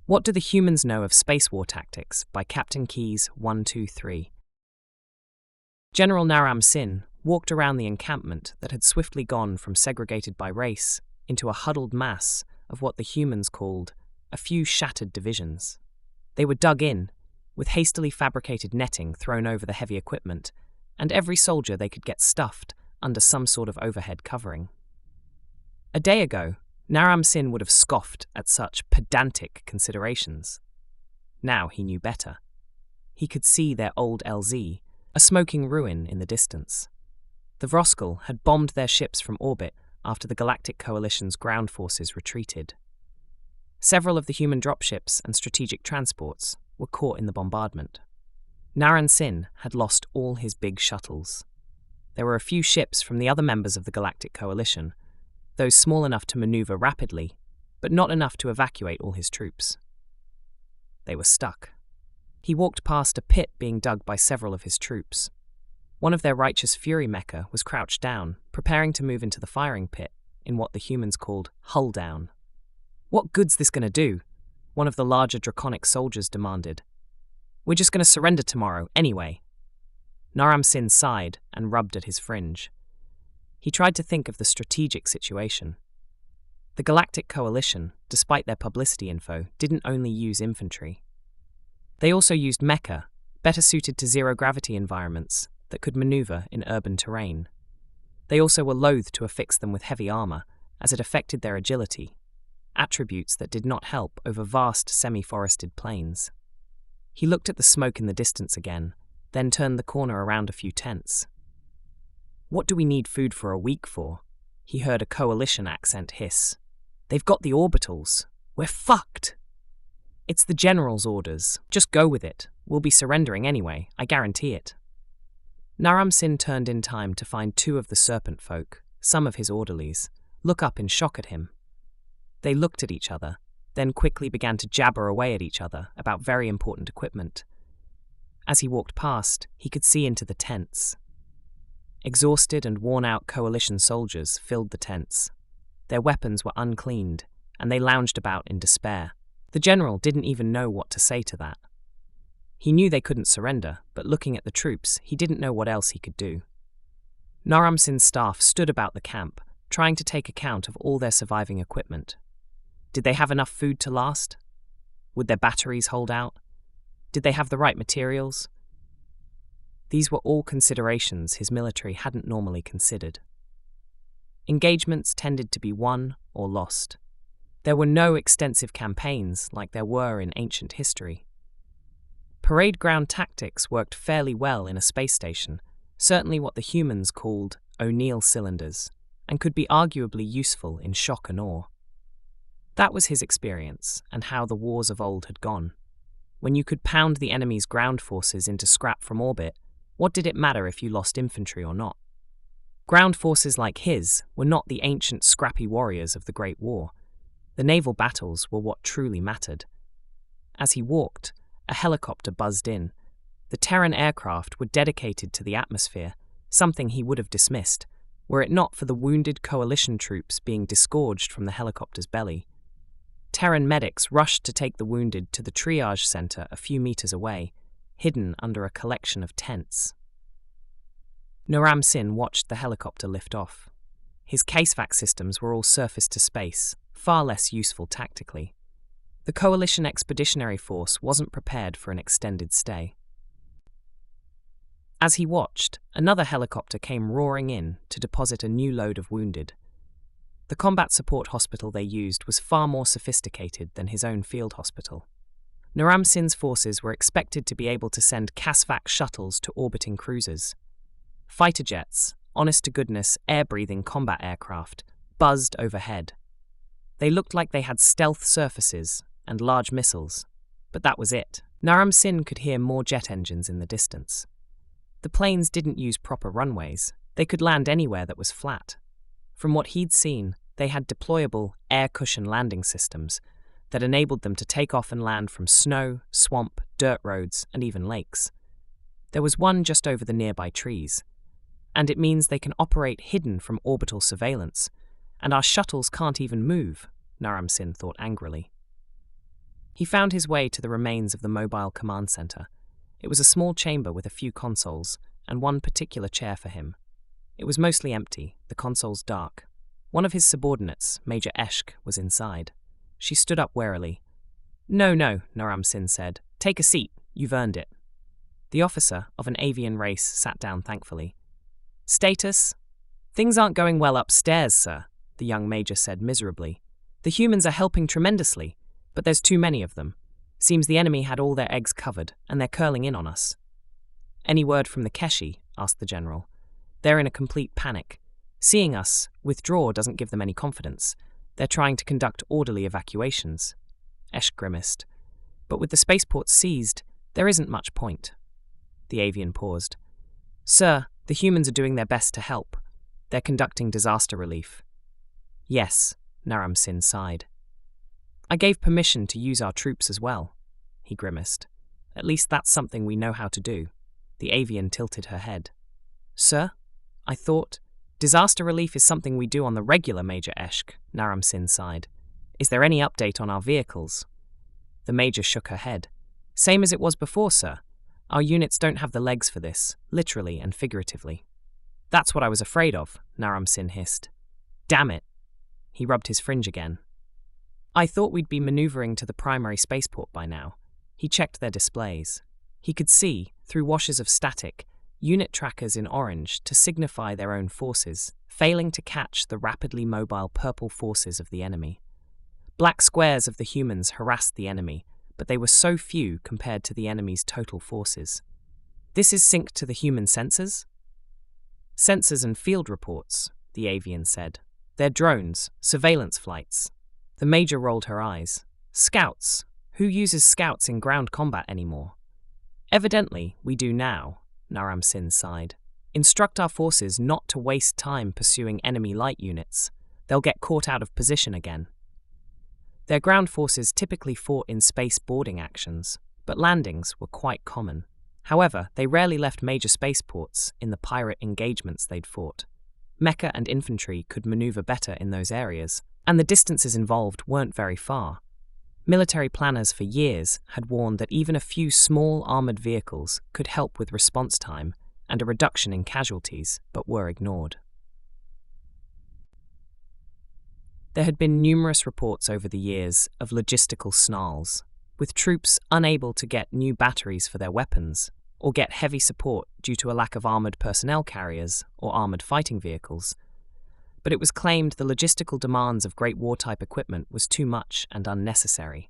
What Do the Humans Know of Space War Tactics by Captain Keyes 123. General Naram-Sin walked around the encampment that had swiftly gone from segregated by race into a huddled mass of what the humans called a few shattered divisions. They were dug in, with hastily fabricated netting thrown over the heavy equipment, and every soldier they could get stuffed under some sort of overhead covering. A day ago, Naram-Sin would have scoffed at such pedantic considerations. Now he knew better. He could see their old LZ, a smoking ruin in the distance. The Vroskal had bombed their ships from orbit after the Galactic Coalition's ground forces retreated. Several of the human dropships and strategic transports were caught in the bombardment. Naram-Sin had lost all his big shuttles. There were a few ships from the other members of the Galactic Coalition, those small enough to maneuver rapidly, but not enough to evacuate all his troops. They were stuck. He walked past a pit being dug by several of his troops. One of their Righteous Fury mecha was crouched down, preparing to move into the firing pit in what the humans called hull down. "What good's this going to do?" one of the larger draconic soldiers demanded. "We're just going to surrender tomorrow, anyway." Naram-Sin sighed and rubbed at his fringe. He tried to think of the strategic situation. The Galactic Coalition, despite their publicity info, didn't only use infantry. They also used mecha, better suited to zero-gravity environments that could maneuver in urban terrain. They also were loath to affix them with heavy armor, as it affected their agility, attributes that did not help over vast semi-forested plains. He looked at the smoke in the distance again, then turned the corner around a few tents. "What do we need food for a week for?" he heard a coalition accent hiss. "They've got the orbitals. We're fucked." "It's the General's orders. Just go with it. We'll be surrendering anyway, I guarantee it." Naram-Sin turned in time to find two of the serpent folk, some of his orderlies, look up in shock at him. They looked at each other, then quickly began to jabber away at each other about very important equipment. As he walked past, he could see into the tents. Exhausted and worn-out coalition soldiers filled the tents. Their weapons were uncleaned, and they lounged about in despair. The general didn't even know what to say to that. He knew they couldn't surrender, but looking at the troops, he didn't know what else he could do. Naram-Sin's staff stood about the camp, trying to take account of all their surviving equipment. Did they have enough food to last? Would their batteries hold out? Did they have the right materials? These were all considerations his military hadn't normally considered. Engagements tended to be won or lost. There were no extensive campaigns like there were in ancient history. Parade ground tactics worked fairly well in a space station, certainly what the humans called O'Neill cylinders, and could be arguably useful in shock and awe. That was his experience and how the wars of old had gone. When you could pound the enemy's ground forces into scrap from orbit, what did it matter if you lost infantry or not? Ground forces like his were not the ancient scrappy warriors of the Great War. The naval battles were what truly mattered. As he walked, a helicopter buzzed in. The Terran aircraft were dedicated to the atmosphere, something he would have dismissed, were it not for the wounded coalition troops being disgorged from the helicopter's belly. Terran medics rushed to take the wounded to the triage center a few meters away, hidden under a collection of tents. Naram-Sin watched the helicopter lift off. His casevac systems were all surface to space, far less useful tactically. The Coalition Expeditionary Force wasn't prepared for an extended stay. As he watched, another helicopter came roaring in to deposit a new load of wounded. The combat support hospital they used was far more sophisticated than his own field hospital. Naram-Sin's forces were expected to be able to send CASVAC shuttles to orbiting cruisers. Fighter jets, honest-to-goodness, air-breathing combat aircraft, buzzed overhead. They looked like they had stealth surfaces and large missiles, but that was it. Naram-Sin could hear more jet engines in the distance. The planes didn't use proper runways. They could land anywhere that was flat. From what he'd seen, they had deployable air cushion landing systems that enabled them to take off and land from snow, swamp, dirt roads, and even lakes. There was one just over the nearby trees, and it means they can operate hidden from orbital surveillance, and our shuttles can't even move, Naram-Sin thought angrily. He found his way to the remains of the mobile command center. It was a small chamber with a few consoles, and one particular chair for him. It was mostly empty, the consoles dark. One of his subordinates, Major Eshk, was inside. She stood up warily. No, Naram-Sin said. Take a seat. You've earned it. The officer, of an avian race, sat down thankfully. Status? Things aren't going well upstairs, sir, the young major said miserably. The humans are helping tremendously, but there's too many of them. Seems the enemy had all their eggs covered, and they're curling in on us. Any word from the Keshi? Asked the general. They're in a complete panic. Seeing us withdraw doesn't give them any confidence. They're trying to conduct orderly evacuations. Esh grimaced. But with the spaceports seized, there isn't much point. The avian paused. Sir, the humans are doing their best to help. They're conducting disaster relief. Yes, Naram-Sin sighed. I gave permission to use our troops as well, he grimaced. At least that's something we know how to do. The avian tilted her head. Sir? I thought. Disaster relief is something we do on the regular, Major Eshk, Naram-Sin sighed. Is there any update on our vehicles? The major shook her head. Same as it was before, sir. Our units don't have the legs for this, literally and figuratively. That's what I was afraid of, Naram-Sin hissed. Damn it. He rubbed his fringe again. I thought we'd be maneuvering to the primary spaceport by now. He checked their displays. He could see, through washes of static, unit trackers in orange to signify their own forces, failing to catch the rapidly mobile purple forces of the enemy. Black squares of the humans harassed the enemy, but they were so few compared to the enemy's total forces. This is synced to the human sensors? Sensors and field reports, the avian said. They're drones, surveillance flights. The major rolled her eyes. Scouts? Who uses scouts in ground combat anymore? Evidently, we do now, Naram-Sin sighed. Instruct our forces not to waste time pursuing enemy light units. They'll get caught out of position again. Their ground forces typically fought in space boarding actions, but landings were quite common. However, they rarely left major spaceports in the pirate engagements they'd fought. Mecha and infantry could maneuver better in those areas, and the distances involved weren't very far. Military planners for years had warned that even a few small armored vehicles could help with response time and a reduction in casualties, but were ignored. There had been numerous reports over the years of logistical snarls, with troops unable to get new batteries for their weapons or get heavy support due to a lack of armored personnel carriers or armored fighting vehicles. But it was claimed the logistical demands of Great War-type equipment was too much and unnecessary.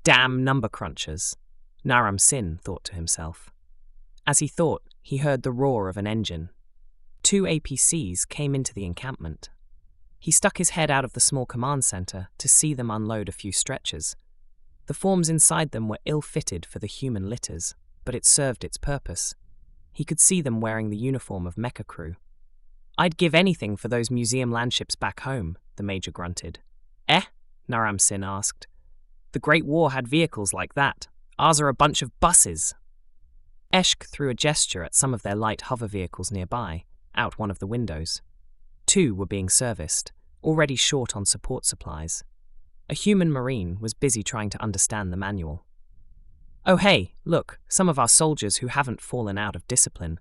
Damn number crunchers, Naram-Sin thought to himself. As he thought, he heard the roar of an engine. 2 APCs came into the encampment. He stuck his head out of the small command center to see them unload a few stretchers. The forms inside them were ill-fitted for the human litters, but it served its purpose. He could see them wearing the uniform of mecha crew. I'd give anything for those museum landships back home, the major grunted. Naram-Sin asked. The Great War had vehicles like that. Ours are a bunch of buses. Eshk threw a gesture at some of their light hover vehicles nearby, out one of the windows. 2 were being serviced, already short on support supplies. A human marine was busy trying to understand the manual. Oh hey, look, some of our soldiers who haven't fallen out of discipline.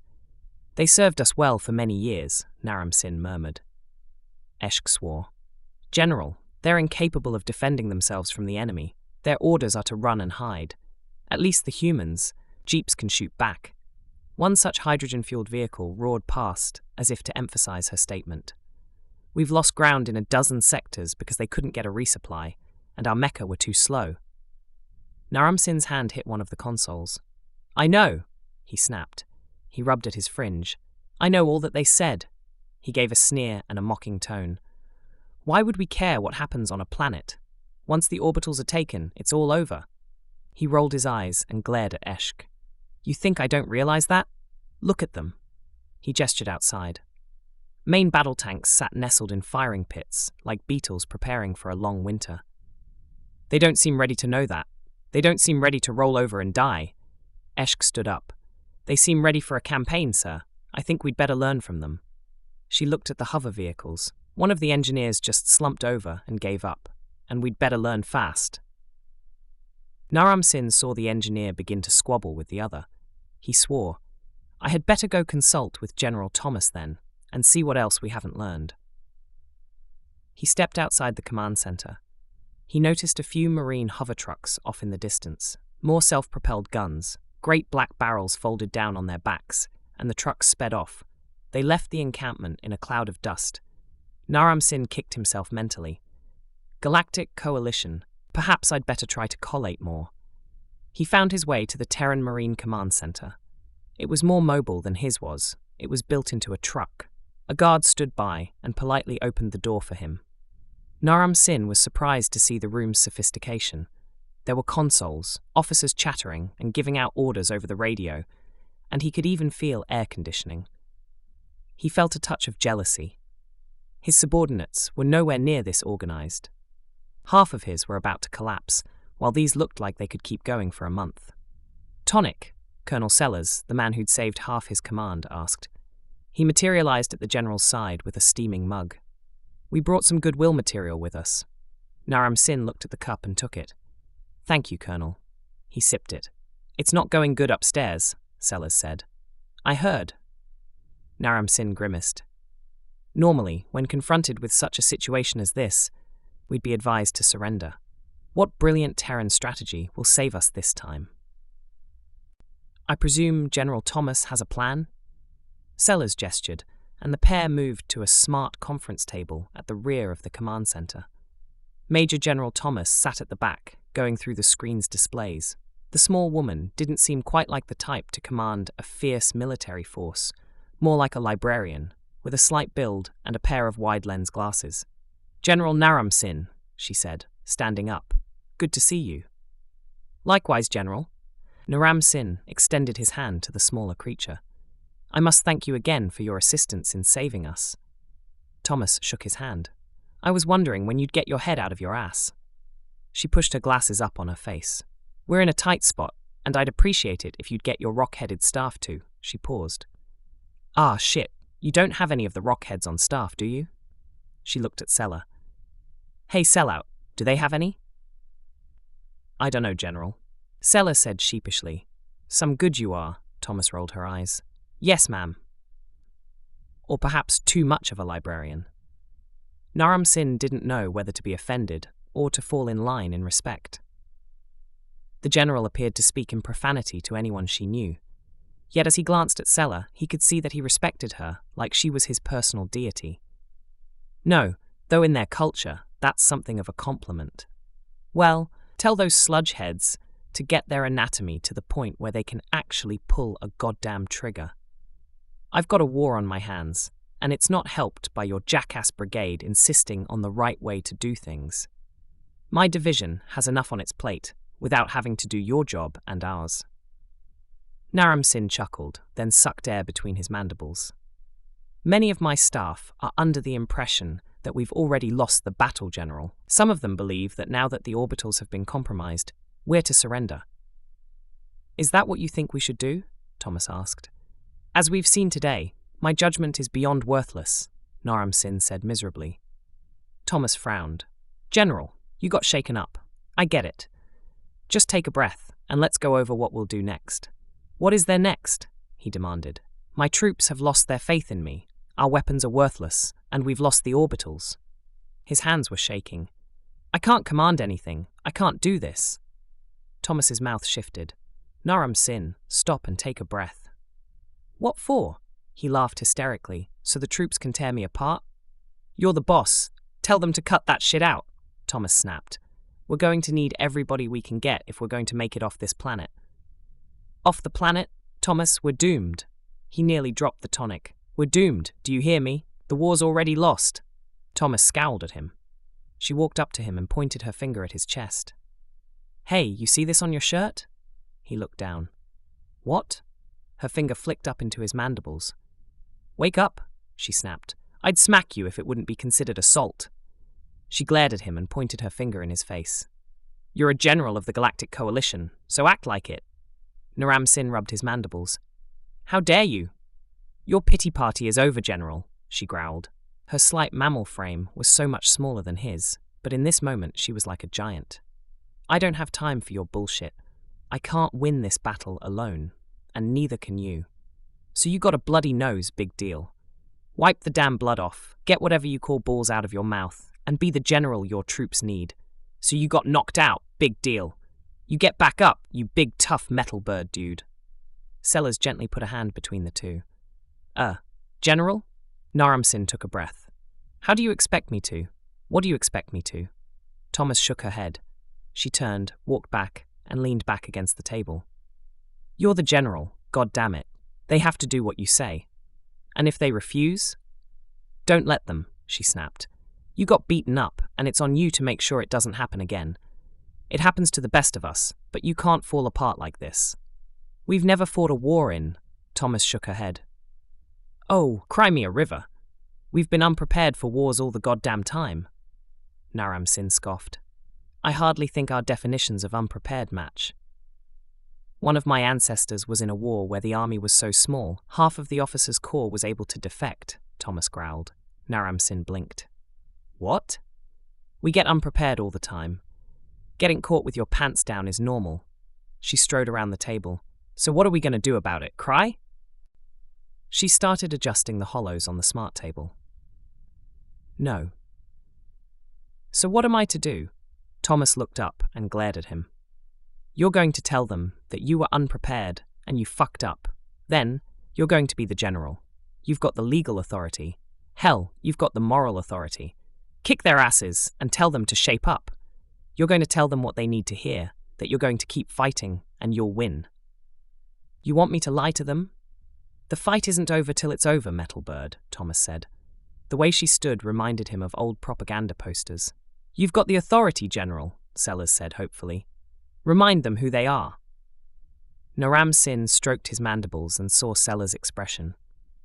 They served us well for many years, Naram-Sin murmured. Eshk swore. General, they're incapable of defending themselves from the enemy. Their orders are to run and hide. At least the humans, jeeps can shoot back. One such hydrogen-fueled vehicle roared past, as if to emphasize her statement. We've lost ground in a dozen sectors because they couldn't get a resupply, and our mecha were too slow. Naram-Sin's hand hit one of the consoles. I know, he snapped. He rubbed at his fringe. I know all that they said. He gave a sneer and a mocking tone. Why would we care what happens on a planet? Once the orbitals are taken, it's all over. He rolled his eyes and glared at Eshk. You think I don't realize that? Look at them. He gestured outside. Main battle tanks sat nestled in firing pits, like beetles preparing for a long winter. They don't seem ready to know that. They don't seem ready to roll over and die. Eshk stood up. They seem ready for a campaign, sir. I think we'd better learn from them. She looked at the hover vehicles. One of the engineers just slumped over and gave up. And we'd better learn fast. Naram-Sin saw the engineer begin to squabble with the other. He swore, "I had better go consult with General Thomas then, and see what else we haven't learned." He stepped outside the command center. He noticed a few marine hover trucks off in the distance, more self-propelled guns, great black barrels folded down on their backs, and the trucks sped off. They left the encampment in a cloud of dust. Naram-Sin kicked himself mentally. Galactic Coalition. Perhaps I'd better try to collate more. He found his way to the Terran Marine Command Center. It was more mobile than his was. It was built into a truck. A guard stood by and politely opened the door for him. Naram-Sin was surprised to see the room's sophistication. There were consoles, officers chattering and giving out orders over the radio, and he could even feel air conditioning. He felt a touch of jealousy. His subordinates were nowhere near this organized. Half of his were about to collapse, while these looked like they could keep going for a month. "Tonic," Colonel Sellers, the man who'd saved half his command, asked. He materialized at the general's side with a steaming mug. "We brought some goodwill material with us." Naram-Sin looked at the cup and took it. "Thank you, Colonel." He sipped it. "It's not going good upstairs," Sellers said. "I heard." Naram-Sin grimaced. Normally, when confronted with such a situation as this, we'd be advised to surrender. What brilliant Terran strategy will save us this time? "I presume General Thomas has a plan?" Sellers gestured, and the pair moved to a smart conference table at the rear of the command center. Major General Thomas sat at the back, going through the screen's displays. The small woman didn't seem quite like the type to command a fierce military force, more like a librarian, with a slight build and a pair of wide-lens glasses. "General Naram-Sin," she said, standing up. "Good to see you." "Likewise, General." Naram-Sin extended his hand to the smaller creature. "I must thank you again for your assistance in saving us." Thomas shook his hand. "I was wondering when you'd get your head out of your ass." She pushed her glasses up on her face. "We're in a tight spot, and I'd appreciate it if you'd get your rock-headed staff too." She paused. "Ah, shit. You don't have any of the rock-heads on staff, do you?" She looked at Seller. "Hey, Sellout, do they have any?" "I don't know, General." Seller said sheepishly. "Some good you are," Thomas rolled her eyes. "Yes, ma'am." Or perhaps too much of a librarian. Naram-Sin didn't know whether to be offended or to fall in line in respect. The general appeared to speak in profanity to anyone she knew. Yet as he glanced at Seller, he could see that he respected her like she was his personal deity. No, though in their culture, that's something of a compliment. Well, tell those sludge heads to get their anatomy to the point where they can actually pull a goddamn trigger. I've got a war on my hands, and it's not helped by your jackass brigade insisting on the right way to do things. My division has enough on its plate without having to do your job and ours." Naram-Sin chuckled, then sucked air between his mandibles. "Many of my staff are under the impression that we've already lost the battle, General. Some of them believe that now that the orbitals have been compromised, we're to surrender." "Is that what you think we should do?" Thomas asked. "As we've seen today, my judgment is beyond worthless," Naram-Sin said miserably. Thomas frowned. "General, you got shaken up. I get it. Just take a breath, and let's go over what we'll do next." "What is there next?" he demanded. "My troops have lost their faith in me. Our weapons are worthless, and we've lost the orbitals." His hands were shaking. "I can't command anything. I can't do this." Thomas's mouth shifted. "Naram-Sin, stop and take a breath." "What for?" He laughed hysterically. "So the troops can tear me apart?" "You're the boss. Tell them to cut that shit out," Thomas snapped. "We're going to need everybody we can get if we're going to make it off this planet." "Off the planet? Thomas, we're doomed." He nearly dropped the tonic. "We're doomed. Do you hear me? The war's already lost." Thomas scowled at him. She walked up to him and pointed her finger at his chest. "Hey, you see this on your shirt?" He looked down. "What?" Her finger flicked up into his mandibles. "Wake up," she snapped. "I'd smack you if it wouldn't be considered assault." She glared at him and pointed her finger in his face. "You're a general of the Galactic Coalition, so act like it." Naram-Sin rubbed his mandibles. "How dare you?" "Your pity party is over, General," she growled. Her slight mammal frame was so much smaller than his, but in this moment she was like a giant. I don't have time for your bullshit. I can't win this battle alone, and neither can you. So you got a bloody nose, big deal. Wipe the damn blood off, get whatever you call balls out of your mouth, and be the general your troops need. So you got knocked out, big deal. You get back up, you big tough metal bird dude. Sellers gently put a hand between the two. General? Naram-Sin took a breath. How do you expect me to? What do you expect me to? Thomas shook her head. She turned, walked back, and leaned back against the table. You're the general, god damn it. They have to do what you say. And if they refuse? Don't let them, she snapped. You got beaten up, and it's on you to make sure it doesn't happen again. It happens to the best of us, but you can't fall apart like this. We've never fought a war in, Thomas shook her head. Oh, cry me a river. We've been unprepared for wars all the goddamn time. Naram-Sin scoffed. I hardly think our definitions of unprepared match. One of my ancestors was in a war where the army was so small, half of the officers' corps was able to defect, Thomas growled. Naram-Sin blinked. What? We get unprepared all the time. Getting caught with your pants down is normal. She strode around the table. So what are we going to do about it, cry? She started adjusting the hollows on the smart table. No. So what am I to do? Thomas looked up and glared at him. You're going to tell them that you were unprepared and you fucked up. Then, you're going to be the general. You've got the legal authority. Hell, you've got the moral authority. Kick their asses and tell them to shape up. You're going to tell them what they need to hear, that you're going to keep fighting and you'll win. You want me to lie to them? The fight isn't over till it's over, Metal Bird, Thomas said. The way she stood reminded him of old propaganda posters. You've got the authority, General, Sellers said hopefully. Remind them who they are. Naram-Sin stroked his mandibles and saw Sellers' expression.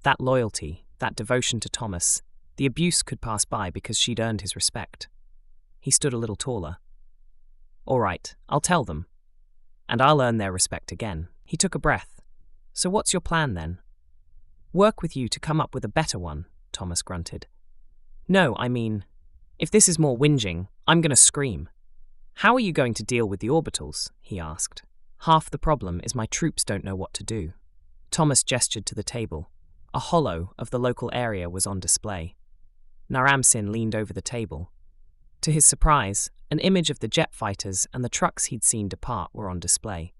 That loyalty, that devotion to Thomas, the abuse could pass by because she'd earned his respect. He stood a little taller. All right, I'll tell them. And I'll earn their respect again. He took a breath. So what's your plan then? Work with you to come up with a better one, Thomas grunted. No, I mean, if this is more whinging, I'm going to scream. How are you going to deal with the orbitals? He asked. Half the problem is my troops don't know what to do. Thomas gestured to the table. A hollow of the local area was on display. Naram-Sin leaned over the table. To his surprise, an image of the jet fighters and the trucks he'd seen depart were on display.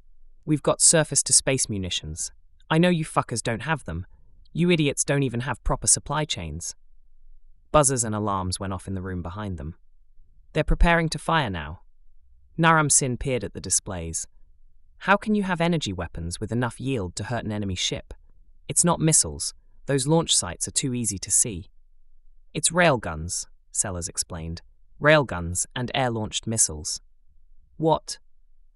We've got surface-to-space munitions. I know you fuckers don't have them. You idiots don't even have proper supply chains. Buzzers and alarms went off in the room behind them. They're preparing to fire now. Naram-Sin peered at the displays. How can you have energy weapons with enough yield to hurt an enemy ship? It's not missiles. Those launch sites are too easy to see. It's railguns, Sellers explained. Railguns and air-launched missiles. What?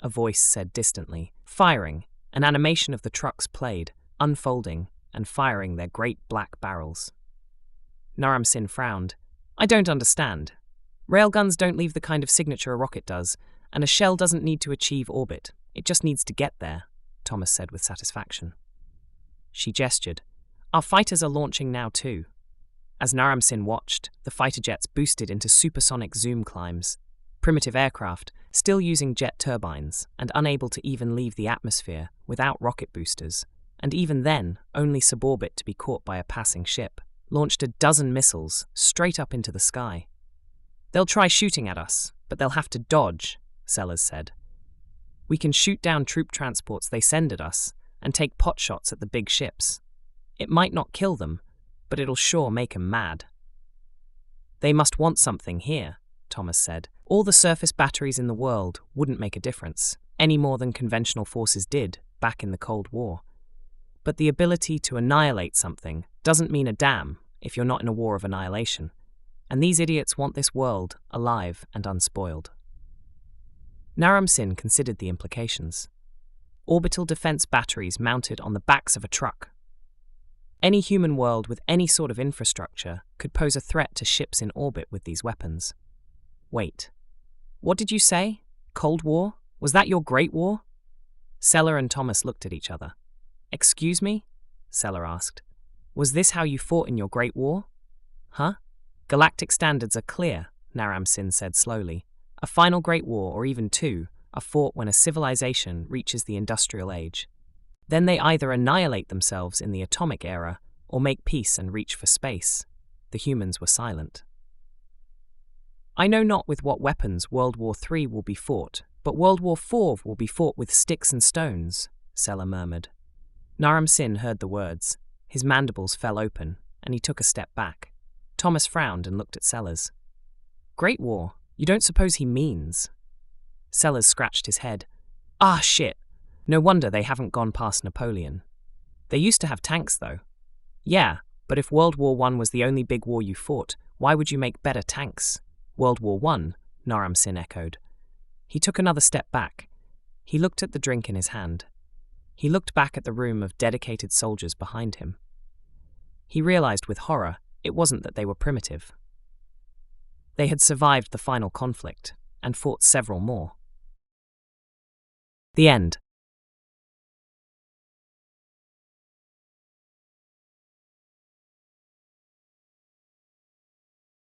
A voice said distantly. Firing. An animation of the trucks played, unfolding and firing their great black barrels. Naram-Sin frowned. I don't understand. Railguns don't leave the kind of signature a rocket does, and a shell doesn't need to achieve orbit. It just needs to get there, Thomas said with satisfaction. She gestured. Our fighters are launching now too. As Naram-Sin watched, the fighter jets boosted into supersonic zoom climbs. Primitive aircraft, still using jet turbines, and unable to even leave the atmosphere without rocket boosters, and even then only suborbit to be caught by a passing ship, launched a dozen missiles straight up into the sky. They'll try shooting at us, but they'll have to dodge, Sellers said. We can shoot down troop transports they send at us and take pot shots at the big ships. It might not kill them, but it'll sure make 'em mad. They must want something here, Thomas said. All the surface batteries in the world wouldn't make a difference, any more than conventional forces did back in the Cold War. But the ability to annihilate something doesn't mean a damn if you're not in a war of annihilation. And these idiots want this world alive and unspoiled. Naram-Sin considered the implications. Orbital defense batteries mounted on the backs of a truck. Any human world with any sort of infrastructure could pose a threat to ships in orbit with these weapons. Wait, what did you say? Cold War? Was that your Great War? Seller and Thomas looked at each other. Excuse me? Seller asked. Was this how you fought in your Great War? Huh? Galactic standards are clear, Naram-Sin said slowly. A final great war, or even two, are fought when a civilization reaches the industrial age. Then they either annihilate themselves in the atomic era or make peace and reach for space. The humans were silent. I know not with what weapons World War III will be fought, but World War IV will be fought with sticks and stones, Sella murmured. Naram-Sin heard the words. His mandibles fell open, and he took a step back. Thomas frowned and looked at Sellers. Great War? You don't suppose he means? Sellers scratched his head. Ah, shit. No wonder they haven't gone past Napoleon. They used to have tanks, though. Yeah, but if World War I was the only big war you fought, why would you make better tanks? World War I, Naram-Sin echoed. He took another step back. He looked at the drink in his hand. He looked back at the room of dedicated soldiers behind him. He realized with horror it wasn't that they were primitive. They had survived the final conflict and fought several more. The end.